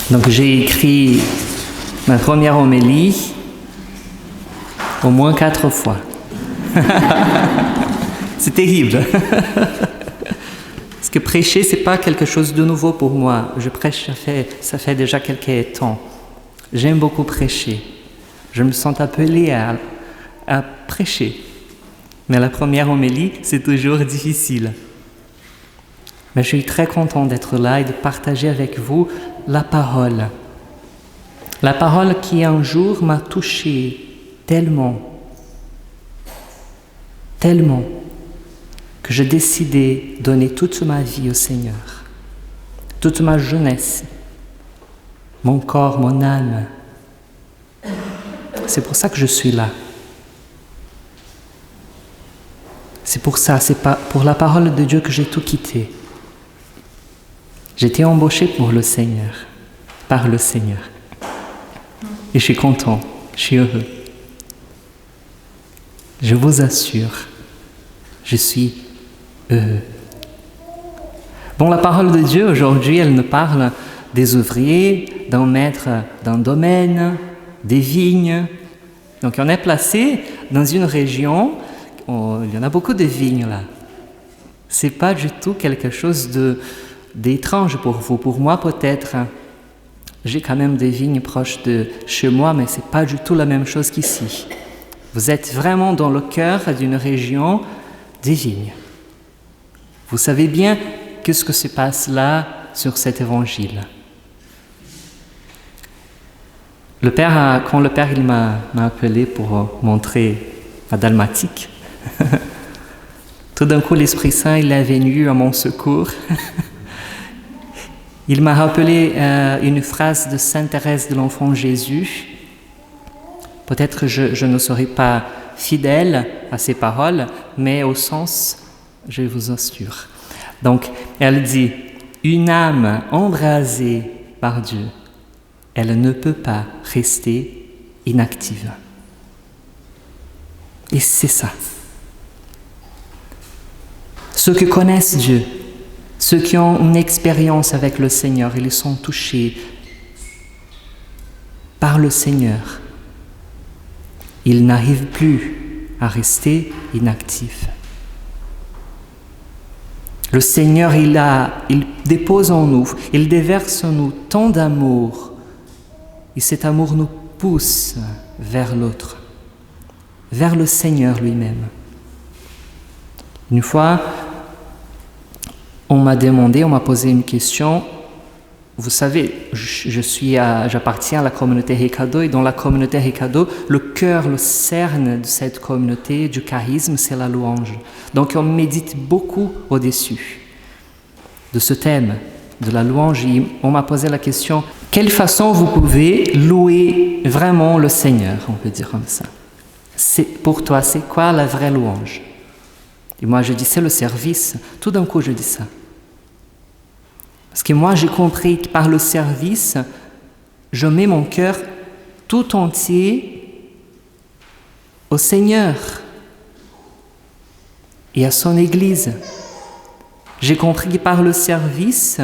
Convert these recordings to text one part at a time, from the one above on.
Donc j'ai écrit ma première homélie au moins 4 fois. C'est terrible. Parce que prêcher, c'est pas quelque chose de nouveau pour moi. Je prêche, ça fait déjà quelques temps. J'aime beaucoup prêcher. Je me sens appelé à prêcher. Mais la première homélie, c'est toujours difficile. Mais je suis très content d'être là et de partager avec vous la parole. La parole qui un jour m'a touché tellement, que j'ai décidé de donner toute ma vie au Seigneur, toute ma jeunesse, mon corps, mon âme. C'est pour ça que je suis là. C'est pour ça, c'est pas pour la parole de Dieu que j'ai tout quitté. J'étais embauché pour le Seigneur, par le Seigneur. Et je suis content, je suis heureux. Je vous assure, je suis heureux. Bon, la parole de Dieu aujourd'hui, elle nous parle des ouvriers, d'un maître d'un domaine, des vignes. Donc on est placé dans une région où il y en a beaucoup de vignes là. C'est pas du tout quelque chose d'étrange pour vous. Pour moi peut-être, j'ai quand même des vignes proches de chez moi, mais c'est pas du tout la même chose qu'ici. Vous êtes vraiment dans le cœur d'une région des vignes. Vous savez bien qu'est-ce que se passe là sur cet évangile. Quand le Père il m'a appelé pour montrer la dalmatique, tout d'un coup l'Esprit Saint il est venu à mon secours. Il m'a rappelé une phrase de Sainte Thérèse de l'Enfant Jésus. Peut-être que je ne serai pas fidèle à ces paroles, mais au sens, je vous assure. Donc, elle dit, une âme embrasée par Dieu, elle ne peut pas rester inactive. Et c'est ça. Ceux qui connaissent Dieu, ceux qui ont une expérience avec le Seigneur, ils sont touchés par le Seigneur. Ils n'arrivent plus à rester inactifs. Le Seigneur, il dépose en nous, il déverse en nous tant d'amour. Et cet amour nous pousse vers l'autre, vers le Seigneur lui-même. Une fois, on m'a posé une question. Vous savez, j'appartiens à la communauté Recado, et dans la communauté Recado, le cœur, le cerne de cette communauté, du charisme, c'est la louange. Donc on médite beaucoup au-dessus de ce thème, de la louange. Et on m'a posé la question, quelle façon vous pouvez louer vraiment le Seigneur, on peut dire comme ça. Pour toi, c'est quoi la vraie louange? Et moi je dis, c'est le service. Tout d'un coup je dis ça. Parce que moi, j'ai compris que par le service, je mets mon cœur tout entier au Seigneur et à son Église. J'ai compris que par le service,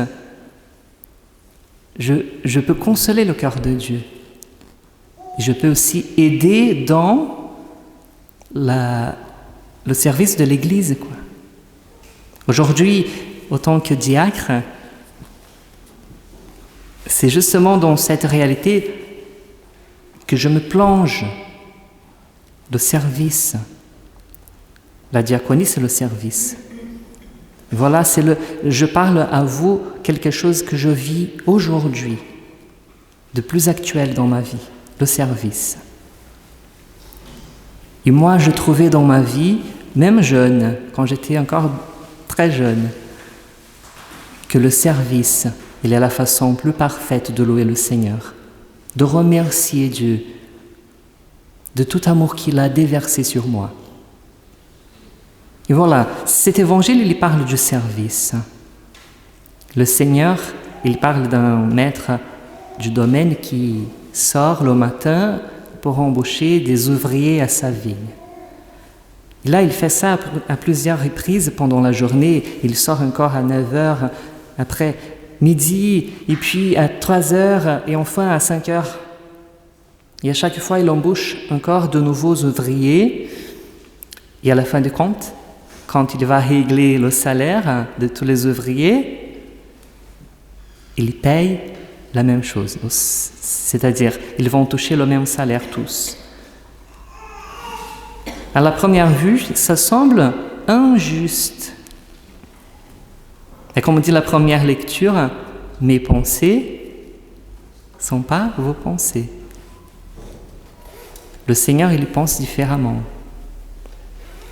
je peux consoler le cœur de Dieu. Je peux aussi aider dans le service de l'Église, quoi. Aujourd'hui, autant que diacre, c'est justement dans cette réalité que je me plonge. Le service. La diaconie, c'est le service. Voilà, je parle à vous quelque chose que je vis aujourd'hui, de plus actuel dans ma vie, le service. Et moi, je trouvais dans ma vie, même jeune, quand j'étais encore très jeune, que le service, il est la façon plus parfaite de louer le Seigneur, de remercier Dieu de tout amour qu'il a déversé sur moi. Et voilà, cet évangile, il parle du service. Le Seigneur, il parle d'un maître du domaine qui sort le matin pour embaucher des ouvriers à sa vigne. Et là, il fait ça à plusieurs reprises pendant la journée. Il sort encore à 9h après midi, et puis à 3 heures, et enfin à 5 heures. Et à chaque fois, il embauche encore de nouveaux ouvriers. Et à la fin du compte, quand il va régler le salaire de tous les ouvriers, il paye la même chose. C'est-à-dire, ils vont toucher le même salaire tous. À la première vue, ça semble injuste. Et comme dit la première lecture, mes pensées ne sont pas vos pensées. Le Seigneur, il pense différemment.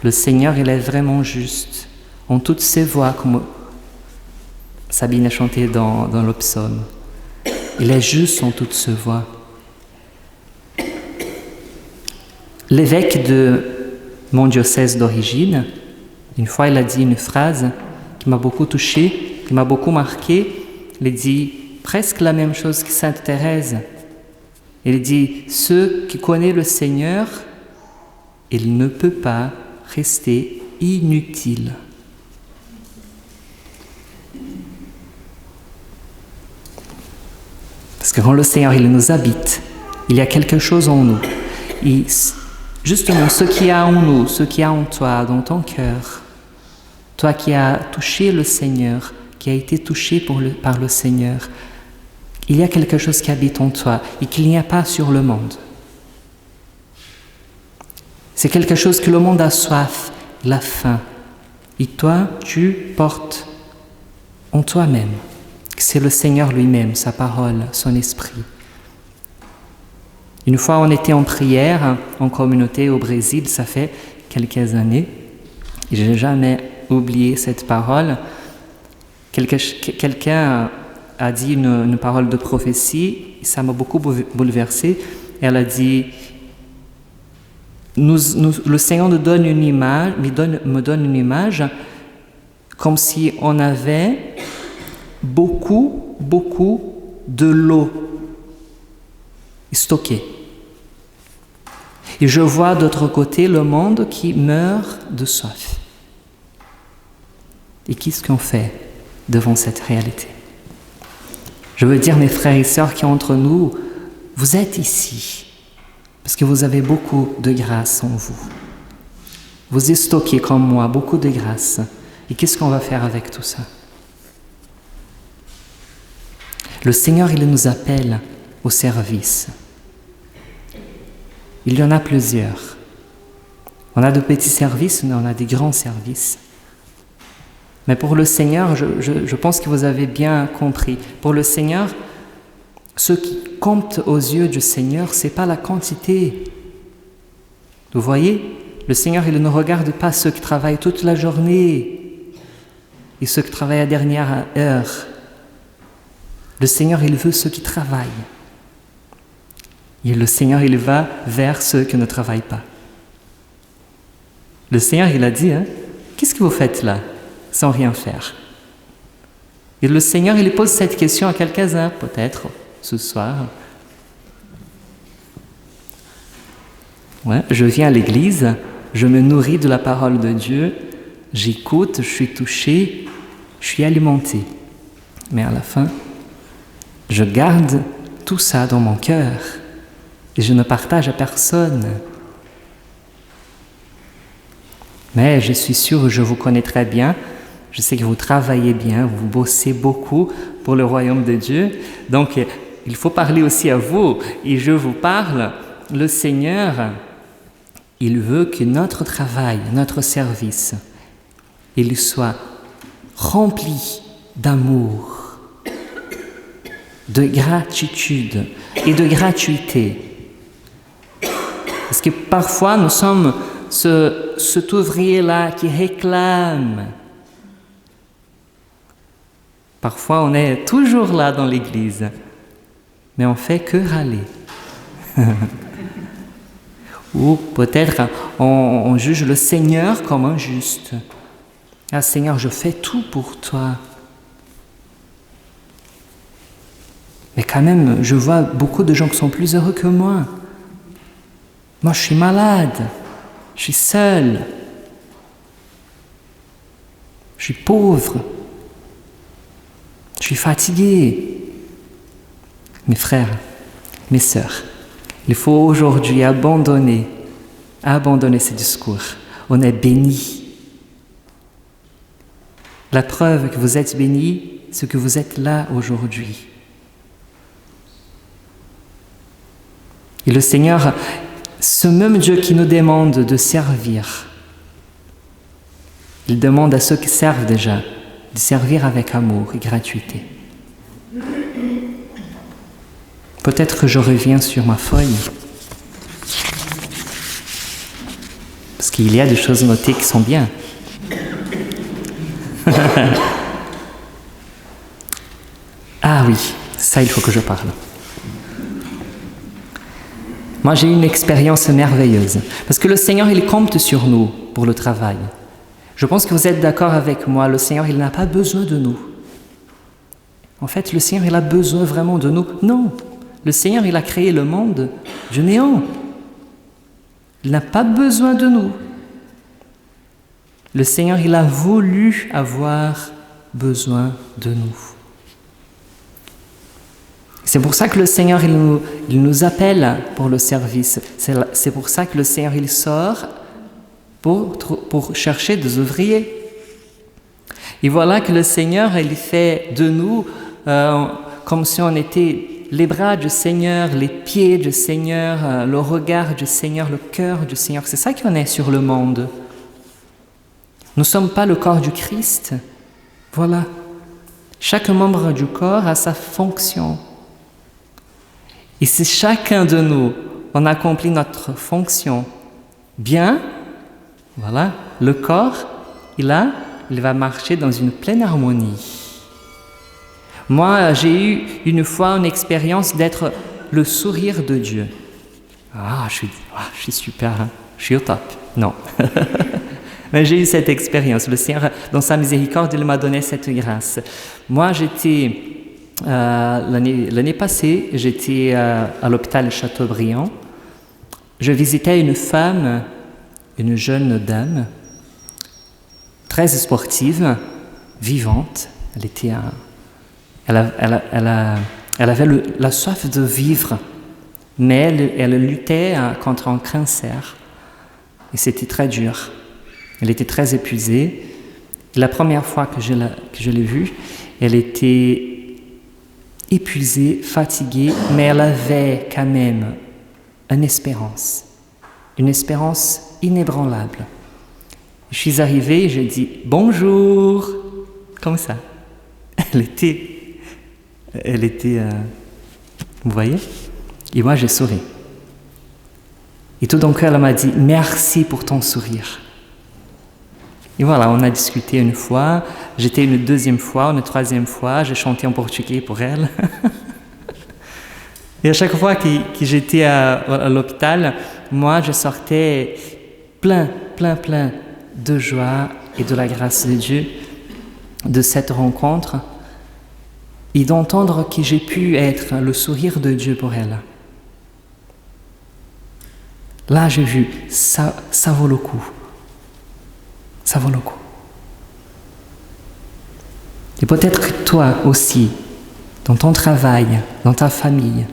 Le Seigneur, il est vraiment juste en toutes ses voies, comme Sabine a chanté dans le psaume. Il est juste en toutes ses voies. L'évêque de mon diocèse d'origine, une fois, il a dit une phrase qui m'a beaucoup touchée, qui m'a beaucoup marqué. Il dit presque la même chose que Sainte Thérèse. Il dit, ceux qui connaissent le Seigneur, il ne peut pas rester inutile. Parce que quand le Seigneur, il nous habite, il y a quelque chose en nous. Et justement, ce qu'il y a en nous, ce qu'il y a en toi, dans ton cœur, toi qui as touché le Seigneur, qui a été touché par le Seigneur, il y a quelque chose qui habite en toi et qu'il n'y a pas sur le monde. C'est quelque chose que le monde a soif, la faim. Et toi, tu portes en toi-même. C'est le Seigneur lui-même, sa parole, son esprit. Une fois, on était en prière, en communauté au Brésil, ça fait quelques années. Et je n'ai jamais oublié cette parole. Quelqu'un a dit une parole de prophétie, ça m'a beaucoup bouleversé. Elle a dit, le Seigneur me donne une image comme si on avait beaucoup de l'eau stockée. Et je vois d'autre côté le monde qui meurt de soif. Et qu'est-ce qu'on fait devant cette réalité? Je veux dire, mes frères et sœurs qui sont entre nous, vous êtes ici parce que vous avez beaucoup de grâce en vous. Vous êtes stocké comme moi, beaucoup de grâce. Et qu'est-ce qu'on va faire avec tout ça? Le Seigneur, il nous appelle au service. Il y en a plusieurs. On a de petits services, mais on a des grands services. Mais pour le Seigneur, je pense que vous avez bien compris. Pour le Seigneur, ce qui compte aux yeux du Seigneur, ce n'est pas la quantité. Vous voyez, le Seigneur, il ne regarde pas ceux qui travaillent toute la journée et ceux qui travaillent à dernière heure. Le Seigneur, il veut ceux qui travaillent. Et le Seigneur, il va vers ceux qui ne travaillent pas. Le Seigneur, il a dit, qu'est-ce que vous faites là, sans rien faire? Et le Seigneur, il pose cette question à quelques-uns, peut-être, ce soir. Ouais, je viens à l'église, je me nourris de la parole de Dieu, j'écoute, je suis touché, je suis alimenté. Mais à la fin, je garde tout ça dans mon cœur et je ne partage à personne. Mais je suis sûr que je vous connais très bien. Je sais que vous travaillez bien, vous bossez beaucoup pour le royaume de Dieu. Donc, il faut parler aussi à vous. Et je vous parle, le Seigneur, il veut que notre travail, notre service, il soit rempli d'amour, de gratitude et de gratuité. Parce que parfois, nous sommes cet ouvrier-là qui réclame. Parfois, on est toujours là dans l'église, mais on fait que râler. Ou peut-être on juge le Seigneur comme injuste. Ah Seigneur, je fais tout pour toi. Mais quand même, je vois beaucoup de gens qui sont plus heureux que moi. Moi, je suis malade. Je suis seul. Je suis pauvre. Je suis fatigué. Mes frères, mes sœurs, il faut aujourd'hui abandonner ce discours. On est bénis. La preuve que vous êtes bénis, c'est que vous êtes là aujourd'hui. Et le Seigneur, ce même Dieu qui nous demande de servir, il demande à ceux qui servent déjà de servir avec amour et gratuité. Peut-être que je reviens sur ma feuille, parce qu'il y a des choses notées qui sont bien. Ah oui, ça il faut que je parle. Moi j'ai eu une expérience merveilleuse, parce que le Seigneur il compte sur nous pour le travail. Je pense que vous êtes d'accord avec moi, le Seigneur il n'a pas besoin de nous. En fait, le Seigneur il a besoin vraiment de nous. Non, le Seigneur il a créé le monde du néant. Il n'a pas besoin de nous. Le Seigneur il a voulu avoir besoin de nous. C'est pour ça que le Seigneur il nous appelle pour le service. C'est pour ça que le Seigneur il sort pour chercher des ouvriers. Et voilà que le Seigneur il fait de nous comme si on était les bras du Seigneur, les pieds du Seigneur, le regard du Seigneur, le cœur du Seigneur. C'est ça qu'on est sur le monde. Nous ne sommes pas le corps du Christ. Voilà. Chaque membre du corps a sa fonction. Et si chacun de nous, on accomplit notre fonction bien, voilà, le corps, il va marcher dans une pleine harmonie. Moi, j'ai eu une fois une expérience d'être le sourire de Dieu. Je suis super, hein? Je suis au top. Non. Mais j'ai eu cette expérience. Le Seigneur, dans sa miséricorde, il m'a donné cette grâce. Moi, j'étais, l'année passée, j'étais à l'hôpital Chateaubriand. Je visitais une femme, une jeune dame, très sportive, vivante. Elle avait la soif de vivre, mais elle luttait contre un cancer. Et c'était très dur. Elle était très épuisée. Et la première fois que je l'ai vue, elle était épuisée, fatiguée, mais elle avait quand même une espérance inébranlable. Je suis arrivé et j'ai dit « Bonjour !» comme ça. Elle était, vous voyez? Et moi, j'ai souri. Et tout d'un coup, elle m'a dit « Merci pour ton sourire ». Et voilà, on a discuté une fois, j'étais une deuxième fois, une troisième fois, j'ai chanté en portugais pour elle. Et à chaque fois que j'étais à l'hôpital, moi, je sortais plein de joie et de la grâce de Dieu de cette rencontre et d'entendre que j'ai pu être le sourire de Dieu pour elle. Là, j'ai vu, ça vaut le coup. Ça vaut le coup. Et peut-être que toi aussi, dans ton travail, dans ta famille,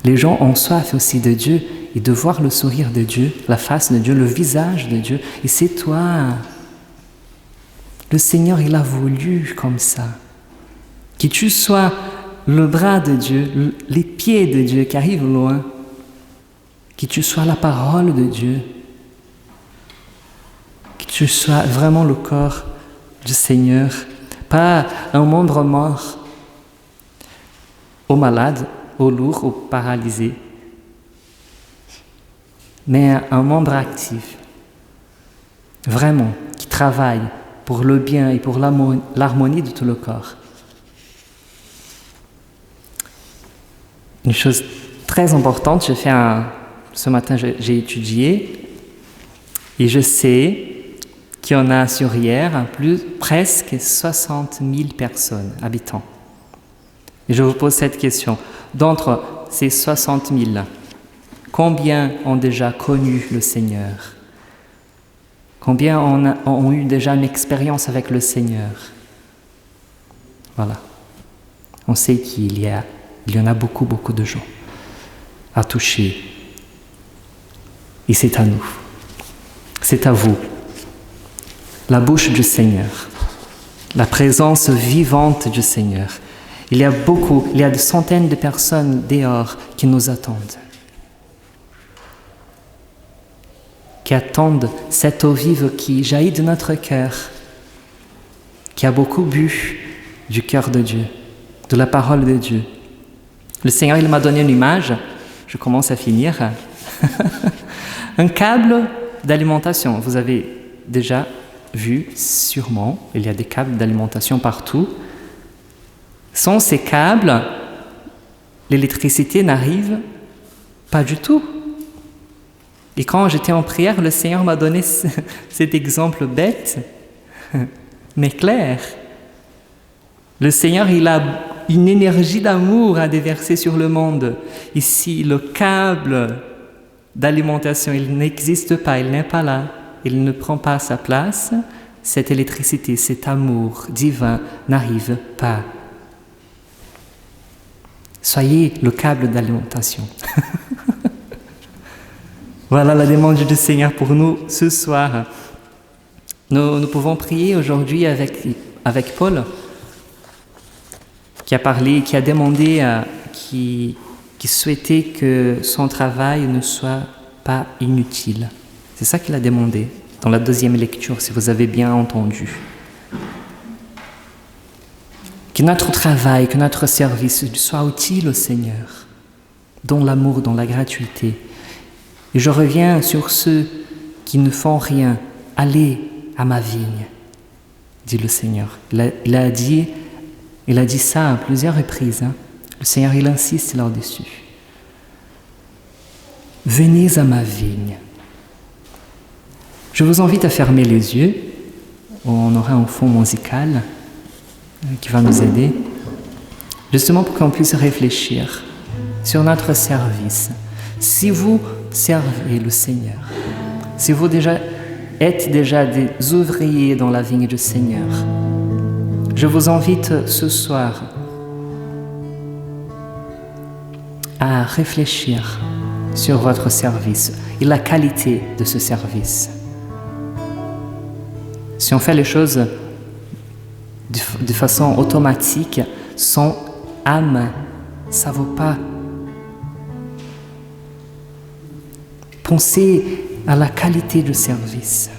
les gens ont soif aussi de Dieu et de voir le sourire de Dieu, la face de Dieu, le visage de Dieu. Et c'est toi. Le Seigneur, il a voulu comme ça. Que tu sois le bras de Dieu, les pieds de Dieu qui arrivent loin. Que tu sois la parole de Dieu. Que tu sois vraiment le corps du Seigneur. Pas un membre mort, au malade, au lourd, au paralysé. Mais un membre actif. Vraiment, qui travaille pour le bien et pour l'harmonie de tout le corps. Une chose très importante, ce matin j'ai étudié et je sais qu'il y en a sur hier presque 60 000 personnes, habitants. Et je vous pose cette question. D'entre ces 60 000, combien ont déjà connu le Seigneur? Combien ont eu déjà une expérience avec le Seigneur? Voilà. on sait qu'il y en a beaucoup, beaucoup de gens à toucher. Et c'est à nous, c'est à vous, la bouche du Seigneur, la présence vivante du Seigneur. Il y a des centaines de personnes dehors qui nous attendent, qui attendent cette eau vive qui jaillit de notre cœur, qui a beaucoup bu du cœur de Dieu, de la parole de Dieu. Le Seigneur, il m'a donné une image, je commence à finir, un câble d'alimentation. Vous avez déjà vu, sûrement, il y a des câbles d'alimentation partout. Sans ces câbles, l'électricité n'arrive pas du tout. Et quand j'étais en prière, le Seigneur m'a donné cet exemple bête, mais clair. Le Seigneur, il a une énergie d'amour à déverser sur le monde. Ici, le câble d'alimentation, il n'existe pas, il n'est pas là. Il ne prend pas sa place. Cette électricité, cet amour divin n'arrive pas. Soyez le câble d'alimentation. Voilà la demande du Seigneur pour nous ce soir. Nous pouvons prier aujourd'hui avec Paul, qui a parlé, qui a demandé, qui souhaitait que son travail ne soit pas inutile. C'est ça qu'il a demandé dans la deuxième lecture, si vous avez bien entendu. Que notre travail, que notre service soit utile au Seigneur, dans l'amour, dans la gratuité. Et je reviens sur ceux qui ne font rien. Allez à ma vigne, dit le Seigneur. Il a dit ça à plusieurs reprises. Le Seigneur, il insiste là-dessus. Venez à ma vigne. Je vous invite à fermer les yeux. On aura un fond musical qui va nous aider, justement pour qu'on puisse réfléchir sur notre service. Si vous servez le Seigneur, si vous êtes déjà des ouvriers dans la vigne du Seigneur, je vous invite ce soir à réfléchir sur votre service et la qualité de ce service. Si on fait les choses de façon automatique, sans âme, ça ne vaut pas. Pensez à la qualité du service.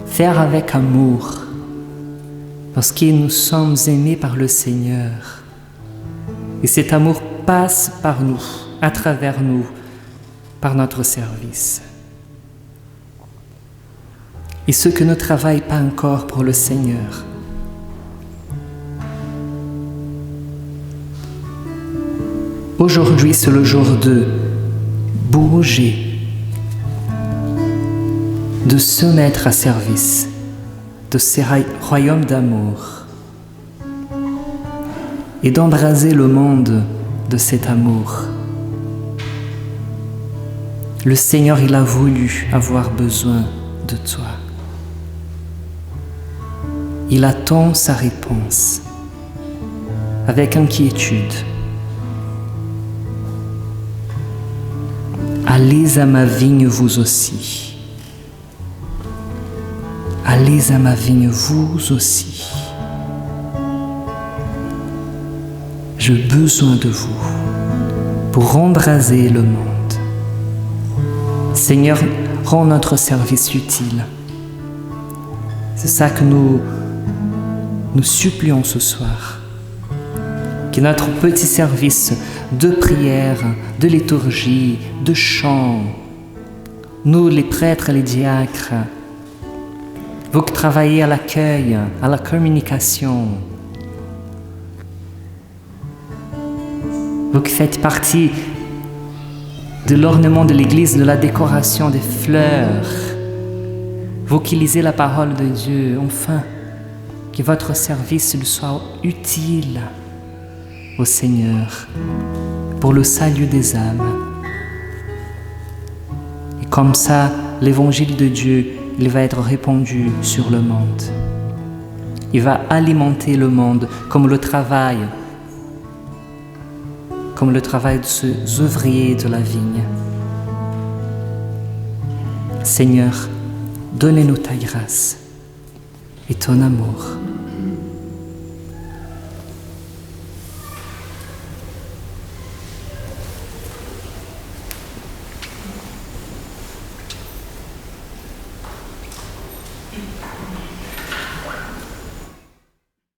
Faire avec amour, parce que nous sommes aimés par le Seigneur. Et cet amour passe par nous, à travers nous, par notre service. Et ceux qui ne travaillent pas encore pour le Seigneur, aujourd'hui c'est le jour de bouger, de se mettre à service de ce royaume d'amour et d'embraser le monde de cet amour. Le Seigneur, il a voulu avoir besoin de toi. Il attend sa réponse avec inquiétude. Allez à ma vigne vous aussi. Allez à ma vigne vous aussi. J'ai besoin de vous pour embraser le monde. Seigneur, rends notre service utile. C'est ça que nous supplions ce soir. Que notre petit service de prière, de liturgie, de chant, nous les prêtres, les diacres, vous qui travaillez à l'accueil, à la communication, vous qui faites partie de l'ornement de l'église, de la décoration des fleurs, vous qui lisez la parole de Dieu, enfin, que votre service soit utile au Seigneur pour le salut des âmes. Et comme ça, l'évangile de Dieu, il va être répandu sur le monde. Il va alimenter le monde comme le travail de ces ouvriers de la vigne. Seigneur, donnez-nous ta grâce et ton amour.